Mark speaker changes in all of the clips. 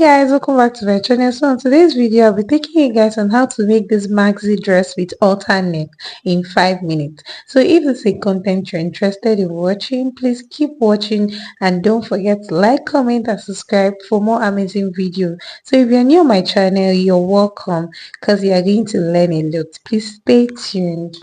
Speaker 1: Guys, welcome back to my channel. So on today's video I'll be taking you guys on how to make this maxi dress with halter neck in 5 minutes. So if it's a content you're interested in watching, please keep watching and don't forget to like, comment and subscribe for more amazing videos. So if you're new on my channel, you're welcome because you are going to learn a lot. Please stay tuned.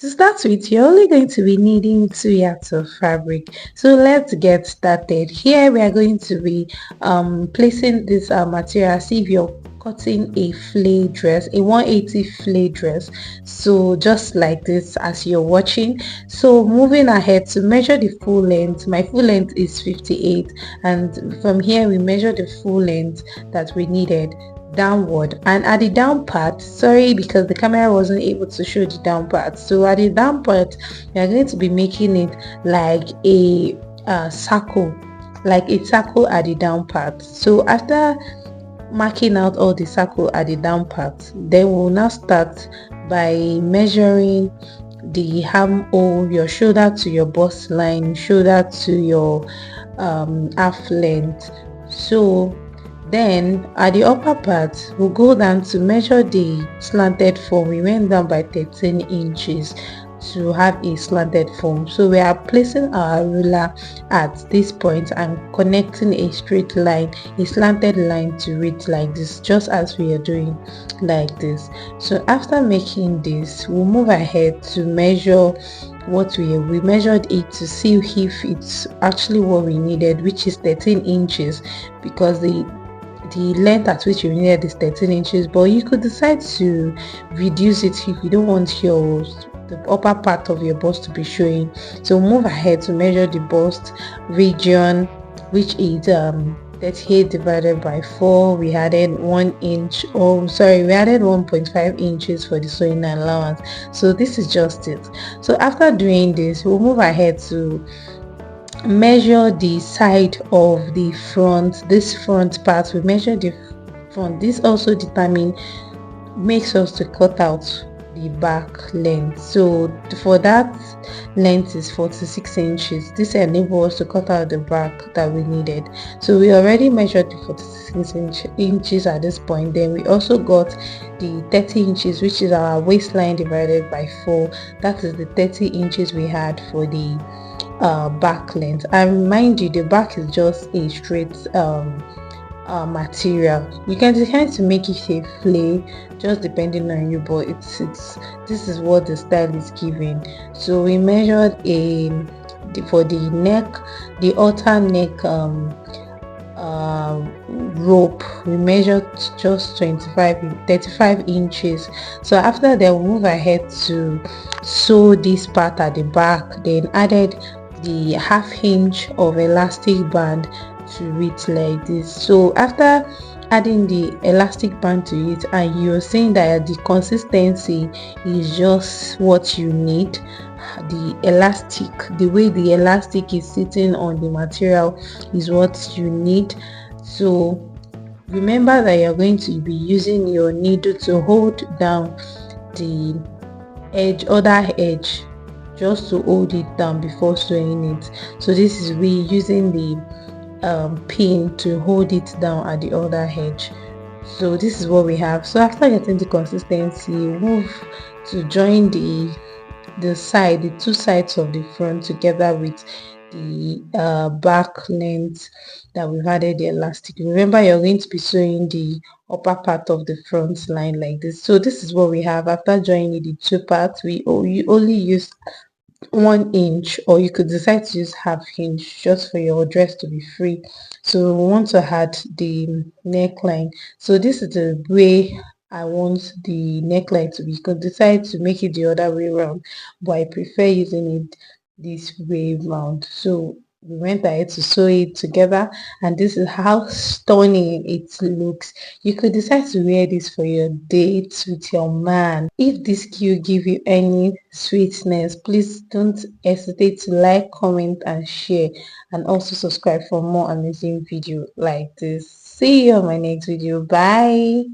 Speaker 1: To start with, you're only going to be needing 2 yards of fabric. So let's get started. Here we are going to be placing this material as if you're cutting a flay dress, a 180 flay dress. So just like this as you're watching. So moving ahead to measure the full length, my full length is 58, and from here we measure the full length that we needed downward, and at the down part, sorry because the camera wasn't able to show the down part, so at the down part we are going to be making it like a circle, at the down part. So after marking out all the circle at the down part, then we'll now start by measuring the armhole, your shoulder to your bust line, shoulder to your half length. So then at the upper part, we'll go down to measure the slanted form. We went down by 13 inches to have a slanted form. So we are placing our ruler at this point and connecting a straight line, a slanted line to it like this, just as we are doing like this. So after making this, we'll move ahead to measure what we measured it to see if it's actually what we needed, which is 13 inches, because the length at which you needed is 13 inches, but you could decide to reduce it if you don't want the upper part of your bust to be showing. So move ahead to measure the bust region, which is 38 divided by 4. We added 1 inch, we added 1.5 inches for the sewing allowance. So this is just it. So after doing this, we'll move ahead to measure the side of the front, this front part. We measure the front. This also makes us to cut out the back length. So for that length is 46 inches. This enables us to cut out the back that we needed. So we already measured the 46 inches at this point. Then we also got the 30 inches, which is our waistline divided by 4. That is the 30 inches we had for the back length. And remind you, the back is just a straight material. You can decide to make it a flay, just depending on you, but this is what the style is giving. So we measured for the neck, the halter neck rope, we measured just 35 inches. So after that, we'll move ahead to sew this part at the back, then added the ½ inch of elastic band to it like this. So after adding the elastic band to it, and you're seeing that the consistency is just what you need, the way the elastic is sitting on the material is what you need. So remember that you're going to be using your needle to hold down the other edge, just to hold it down before sewing it. So this is we using the pin to hold it down at the other edge. So this is what we have. So after getting the consistency, move to join the two sides of the front together with the back length that we've added the elastic. Remember, you're going to be sewing the upper part of the front line like this. So this is what we have. After joining the two parts, we only use 1 inch, or you could decide to use ½ inch just for your dress to be free. So we want to add the neckline. So this is the way I want the neckline to be. You could decide to make it the other way around, but I prefer using it this way round. So we went ahead to sew it together, and this is how stunning it looks. You could decide to wear this for your dates with your man. If this skill give you any sweetness, please don't hesitate to like, comment and share, and also subscribe for more amazing video like this. See you on my next video. Bye.